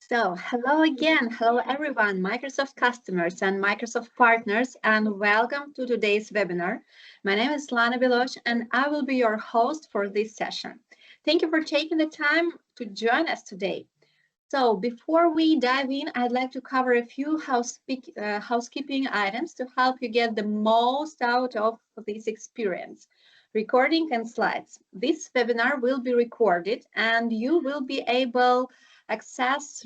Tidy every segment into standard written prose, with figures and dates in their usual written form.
So, hello again. Hello, everyone, Microsoft customers and Microsoft partners, and welcome to today's webinar. My name is Lana Bilosh, and I will be your host for this session. Thank you for taking the time to join us today. So, before we dive in, I'd like to cover a few housekeeping items to help you get the most out of this experience. Recording and slides. This webinar will be recorded, and you will be able access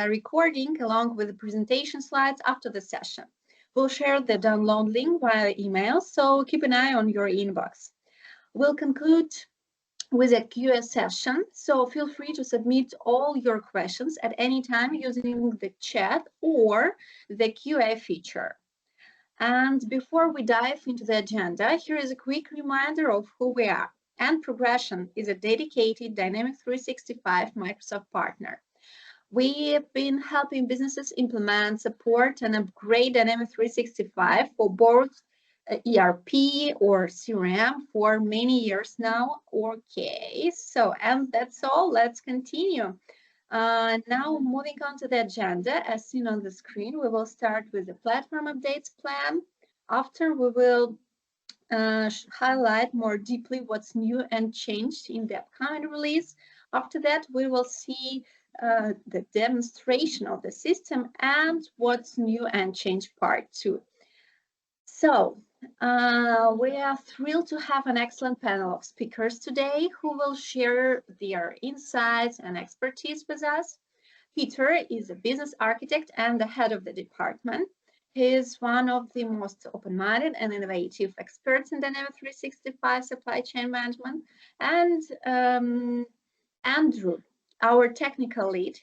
recording along with the presentation slides after the session. We'll share the download link via email, so keep an eye on your inbox. We'll conclude with a Q&A session, so feel free to submit all your questions at any time using the chat or the Q&A feature. And before we dive into the agenda, here is a quick reminder of who we are. And Progression is a dedicated Dynamics 365 Microsoft partner. We've been helping businesses implement, support, and upgrade Dynamics 365 for both ERP or CRM for many years now. Okay, and that's all. Let's continue. Now, moving on to the agenda, as seen on the screen, we will start with the platform updates plan. After, we will highlight more deeply what's new and changed in the upcoming release. After that, we will see the demonstration of the system and what's new and changed part 2. So, we are thrilled to have an excellent panel of speakers today who will share their insights and expertise with us. Peter is a business architect and the head of the department. He is one of the most open-minded and innovative experts in Dynamics 365 Supply Chain Management. And Andrew, our technical lead,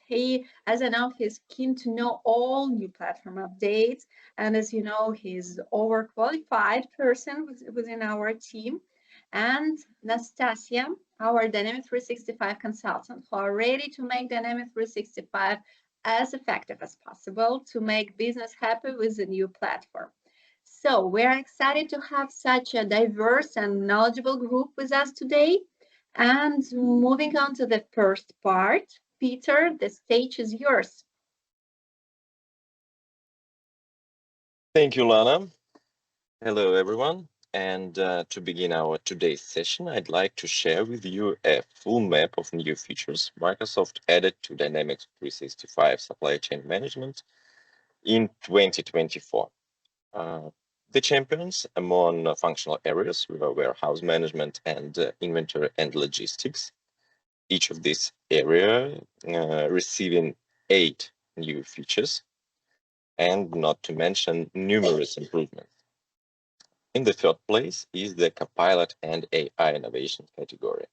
as I know, he's keen to know all new platform updates. And as you know, he's an overqualified person within our team. And Nastasia, our Dynamics 365 consultant, who are ready to make Dynamics 365 as effective as possible to make business happy with the new platform. So we're excited to have such a diverse and knowledgeable group with us today. And moving on to the first part, Peter, the stage is yours. Thank you, Lana. Hello, everyone. And to begin our today's session, I'd like to share with you a full map of new features Microsoft added to Dynamics 365 Supply Chain Management in 2024. The champions among functional areas were warehouse management and inventory and logistics. Each of these areas receiving 8 new features, and not to mention numerous improvements. In the third place is the Copilot and AI innovation category.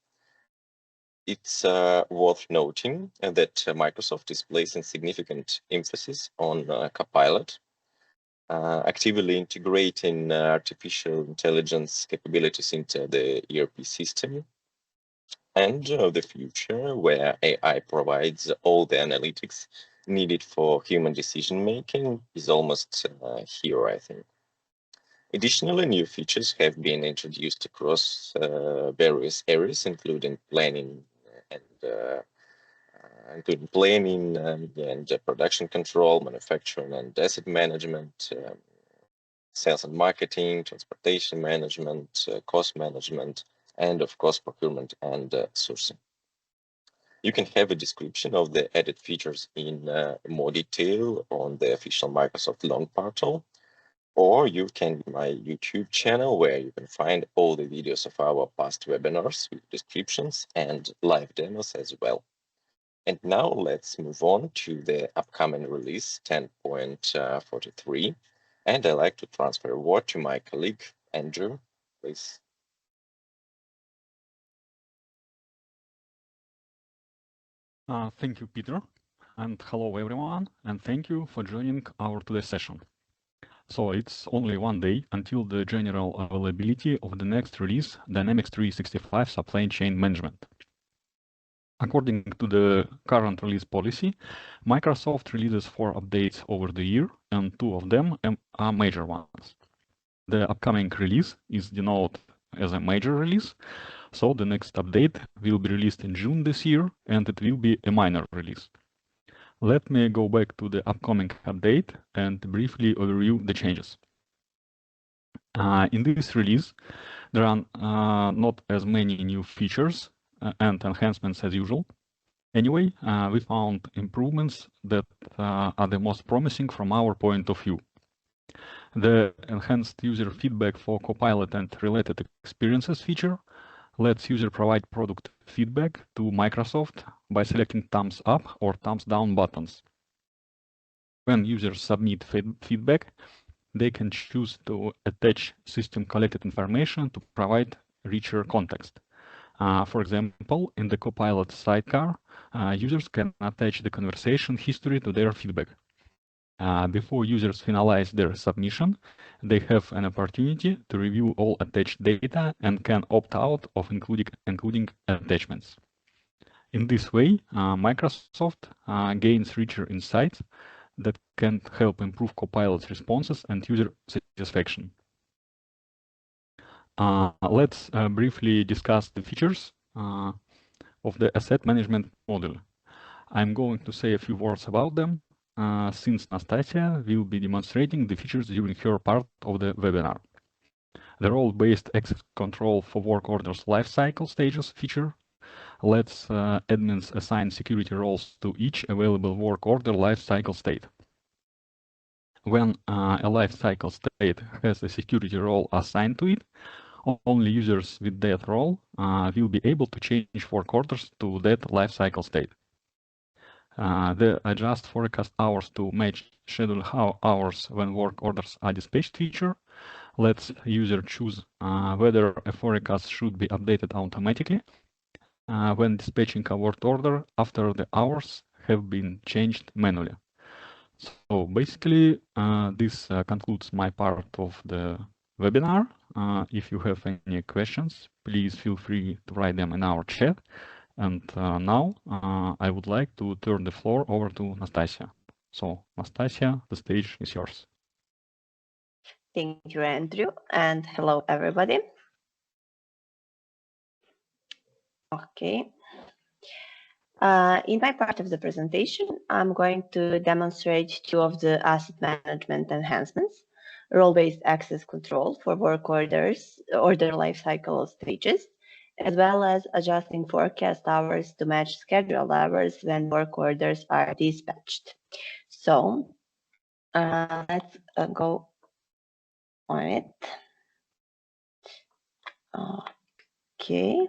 It's worth noting that Microsoft is placing significant emphasis on Copilot, actively integrating artificial intelligence capabilities into the ERP system, and the future where AI provides all the analytics needed for human decision-making is almost here, I think. Additionally, new features have been introduced across various areas, including planning and production control, manufacturing and asset management, sales and marketing, transportation management, cost management, and of course, procurement and sourcing. You can have a description of the added features in more detail on the official Microsoft long portal, or you can my YouTube channel, where you can find all the videos of our past webinars with descriptions and live demos as well. And now let's move on to the upcoming release 10.43. And I'd like to transfer a word to my colleague, Andrew, please. Thank you, Peter, and hello everyone, and thank you for joining our today's session. So it's only one day until the general availability of the next release, Dynamics 365 Supply Chain Management. According to the current release policy, Microsoft releases 4 updates over the year, and 2 of them are major ones. The upcoming release is denoted as a major release, so the next update will be released in June this year, and it will be a minor release. Let me go back to the upcoming update and briefly overview the changes. In this release, there are not as many new features and enhancements as usual. Anyway, we found improvements that are the most promising from our point of view. The enhanced user feedback for Copilot and related experiences feature lets user provide product feedback to Microsoft by selecting thumbs up or thumbs down buttons. When users submit feedback, they can choose to attach system collected information to provide richer context. For example, in the Copilot sidecar, users can attach the conversation history to their feedback. Before users finalize their submission, they have an opportunity to review all attached data and can opt out of including attachments. In this way, Microsoft gains richer insights that can help improve Copilot's responses and user satisfaction. Let's briefly discuss the features of the asset management module. I'm going to say a few words about them, since Nastasia will be demonstrating the features during her part of the webinar. The role-based access control for work orders lifecycle stages feature lets admins assign security roles to each available work order lifecycle state. When a lifecycle state has a security role assigned to it, only users with that role will be able to change work orders to that lifecycle state. The adjust forecast hours to match schedule hours when work orders are dispatched feature lets user choose whether a forecast should be updated automatically when dispatching a work order after the hours have been changed manually. So basically, this concludes my part of the webinar. If you have any questions, please feel free to write them in our chat. And now I would like to turn the floor over to Nastasia. So Nastasia, the stage is yours. Thank you, Andrew, and hello, everybody. Okay. In my part of the presentation, I'm going to demonstrate two of the asset management enhancements: role-based access control for work orders, order lifecycle stages, as well as adjusting forecast hours to match scheduled hours when work orders are dispatched. So let's go on it. Okay.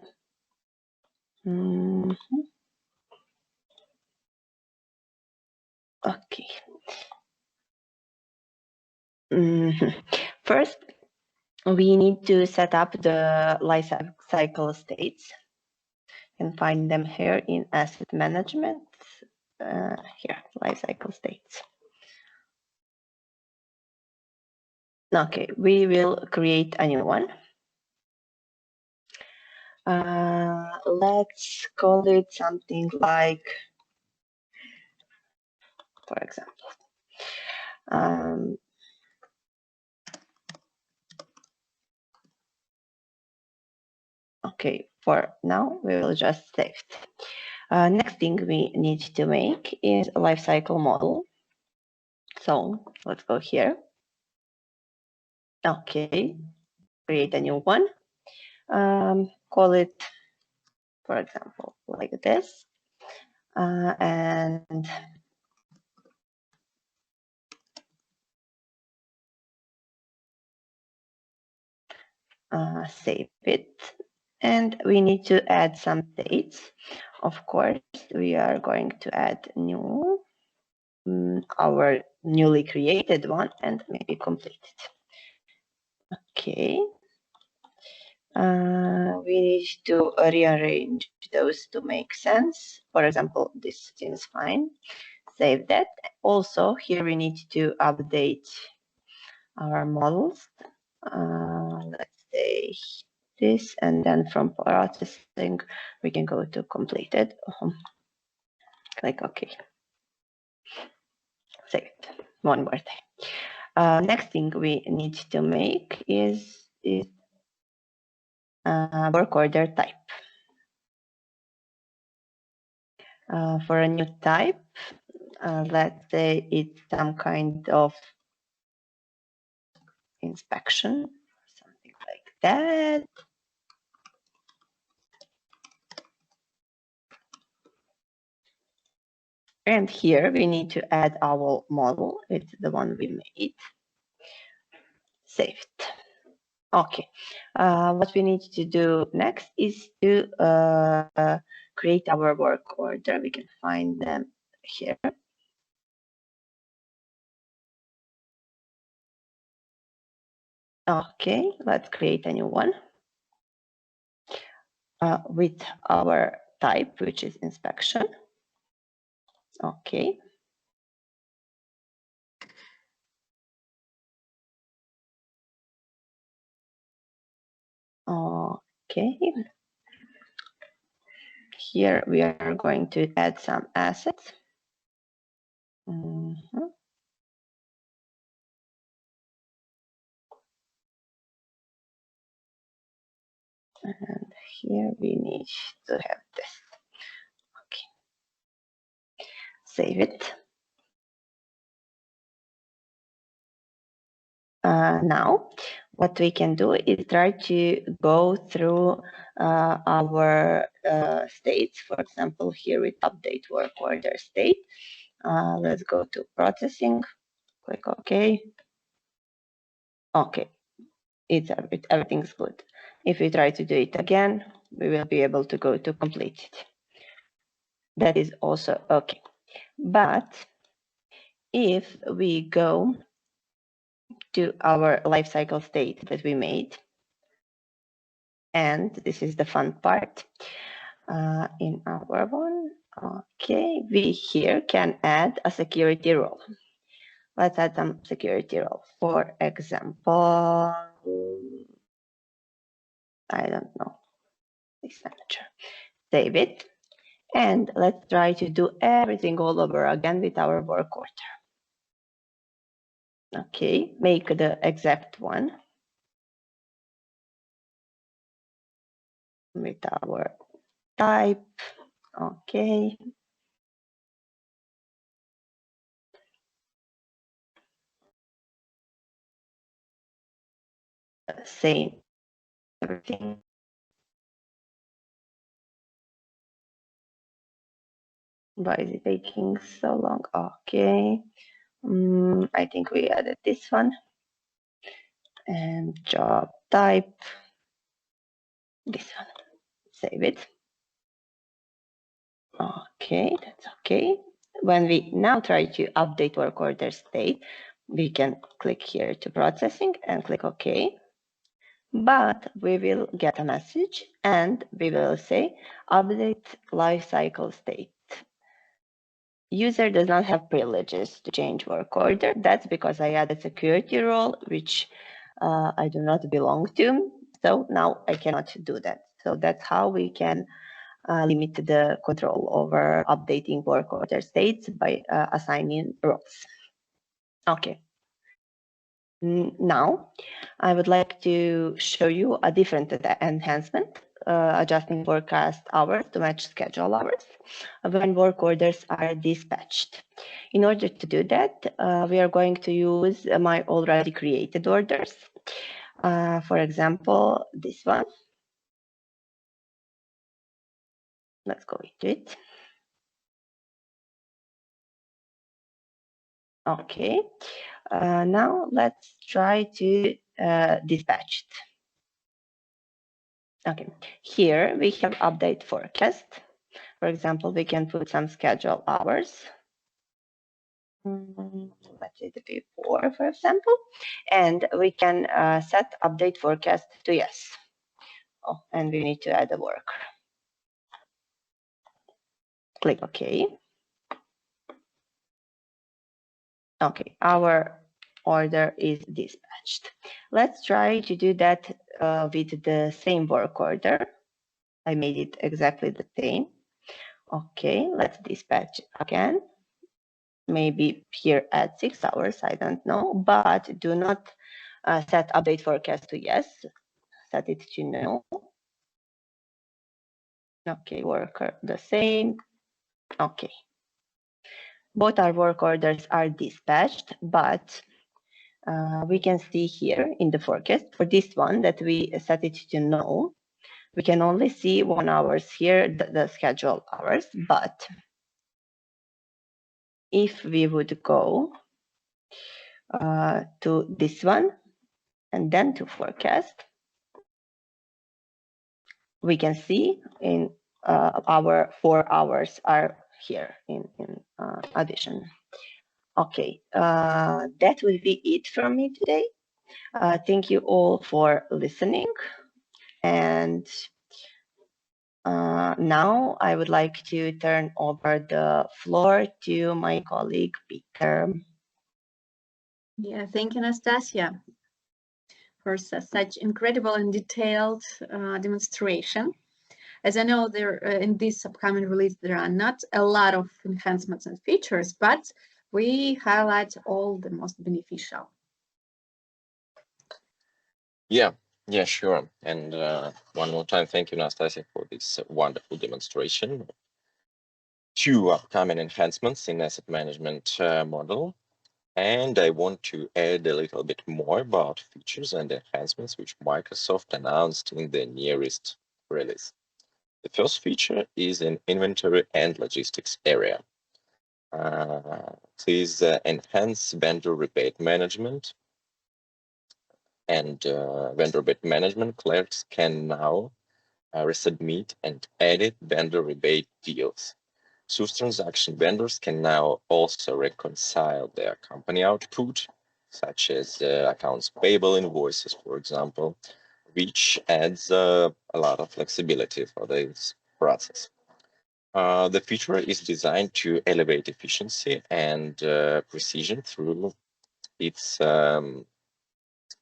Okay. First, we need to set up the life cycle states. You can find them here in asset management. Here, life cycle states. Okay, we will create a new one. Let's call it something like, for example, okay, for now, we will just save it. Next thing we need to make is a lifecycle model. So let's go here. Okay, create a new one. Call it, for example, like this. And save it. And we need to add some dates. Of course, we are going to add new, our newly created one, and maybe complete it. Okay. We need to rearrange those to make sense. For example, this seems fine. Save that. Also, here we need to update our models. Let's say this, and then from processing, we can go to completed. Click OK. Save it. One more thing. Next thing we need to make is work order type. For a new type, Let's say it's some kind of inspection, something like that. And here we need to add our model. It's the one we made. Save it. Okay. What we need to do next is to create our work order. We can find them here. Okay, let's create a new one with our type, which is inspection. Okay. Okay. Here we are going to add some assets. And here we need to have this. Okay. Save it. Now, what we can do is try to go through our states. For example, here with update work order state. Let's go to processing. Click OK. Okay, everything's good. If we try to do it again, we will be able to go to completed. That is also okay. But if we go to our lifecycle state that we made, and this is the fun part, in our one, okay, we here can add a security role. Let's add some security role. For example, I don't know, this manager. Save it. And let's try to do everything all over again with our work order. Okay, make the exact one with our type. Okay. Same everything. Why is it taking so long? Okay. I think we added this one. And job type. This one. Save it. Okay, that's okay. When we now try to update work order state, we can click here to processing and click OK. But we will get a message and we will say update lifecycle state. User does not have privileges to change work order. That's because I added security role, which I do not belong to. So now I cannot do that. So that's how we can limit the control over updating work order states by assigning roles. Okay. Now, I would like to show you a different enhancement, adjusting forecast hours to match schedule hours when work orders are dispatched. In order to do that, we are going to use my already created orders. For example, this one. Let's go into it. Okay. Now let's try to dispatch it. Okay, here we have update forecast. For example, we can put some schedule hours. Let's say the before, for example, and we can set update forecast to yes. Oh, and we need to add a worker. Click OK. Okay, our order is dispatched. Let's try to do that with the same work order. I made it exactly the same. Okay, let's dispatch again. Maybe here at 6 hours, I don't know, but do not set update forecast to yes, set it to no. Okay, worker the same. Okay. Both our work orders are dispatched, but we can see here in the forecast for this one that we set it to no. We can only see 1 hours here, the scheduled hours, but if we would go to this one and then to forecast, we can see in our 4 hours are here in addition. Okay, that will be it from me today. Thank you all for listening. And now I would like to turn over the floor to my colleague, Peter. Yeah, thank you, Anastasia, for such incredible and detailed demonstration. As I know, there in this upcoming release, there are not a lot of enhancements and features, but we highlight all the most beneficial. Yeah, sure. And one more time, thank you, Anastasia, for this wonderful demonstration. 2 upcoming enhancements in asset management model. And I want to add a little bit more about features and enhancements which Microsoft announced in the nearest release. The first feature is in inventory and logistics area. Please enhance vendor rebate management, and vendor rebate management clerks can now resubmit and edit vendor rebate deals. SUS transaction vendors can now also reconcile their company output, such as accounts payable invoices, for example, which adds a lot of flexibility for this process. The feature is designed to elevate efficiency and precision through its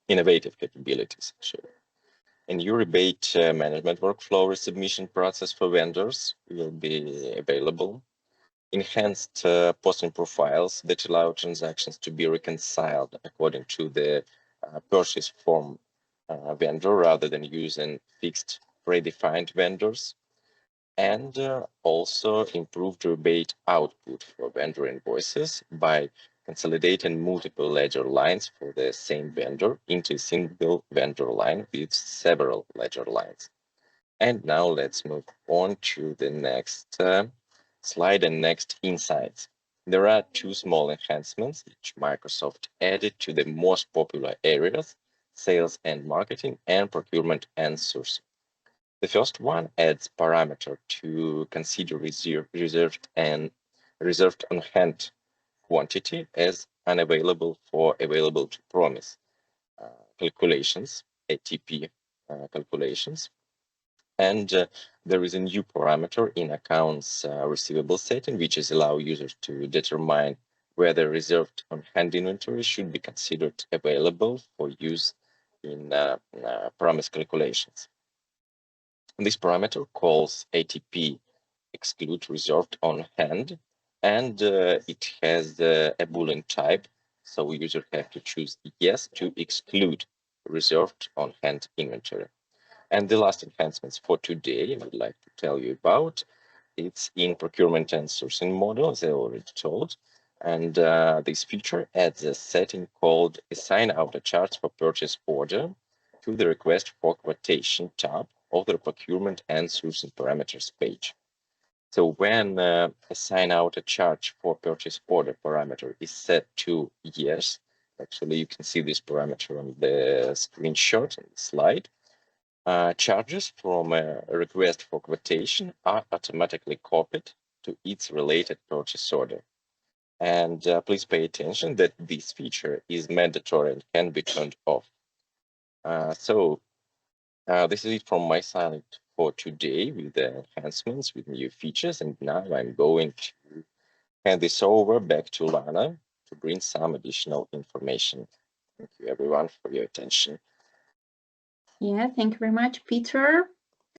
innovative capabilities. Actually. A new rebate management workflow resubmission process for vendors will be available. Enhanced posting profiles that allow transactions to be reconciled according to the purchase form vendor rather than using fixed predefined vendors. And also improved rebate output for vendor invoices by consolidating multiple ledger lines for the same vendor into a single vendor line with several ledger lines. And now let's move on to the next slide and next insights. There are 2 small enhancements which Microsoft added to the most popular areas, sales and marketing, and procurement and sourcing. The first one adds parameter to consider reserved on hand quantity as unavailable for available to promise calculations, ATP calculations. And there is a new parameter in accounts receivable setting, which is allow users to determine whether reserved on hand inventory should be considered available for use in promise calculations. This parameter calls ATP exclude reserved on hand, and it has a Boolean type, so user have to choose yes to exclude reserved on hand inventory. And the last enhancements for today I would like to tell you about, it's in procurement and sourcing model, as I already told. And this feature adds a setting called assign outer charge for purchase order to the request for quotation tab of the procurement and sourcing parameters page. So when assign outer charge for purchase order parameter is set to yes, actually you can see this parameter on the screenshot and the slide, charges from a request for quotation are automatically copied to its related purchase order. And please pay attention that this feature is mandatory and can be turned off. This is it from my side for today with the enhancements, with new features. And now I'm going to hand this over back to Lana to bring some additional information. Thank you everyone for your attention. Yeah, thank you very much, Peter.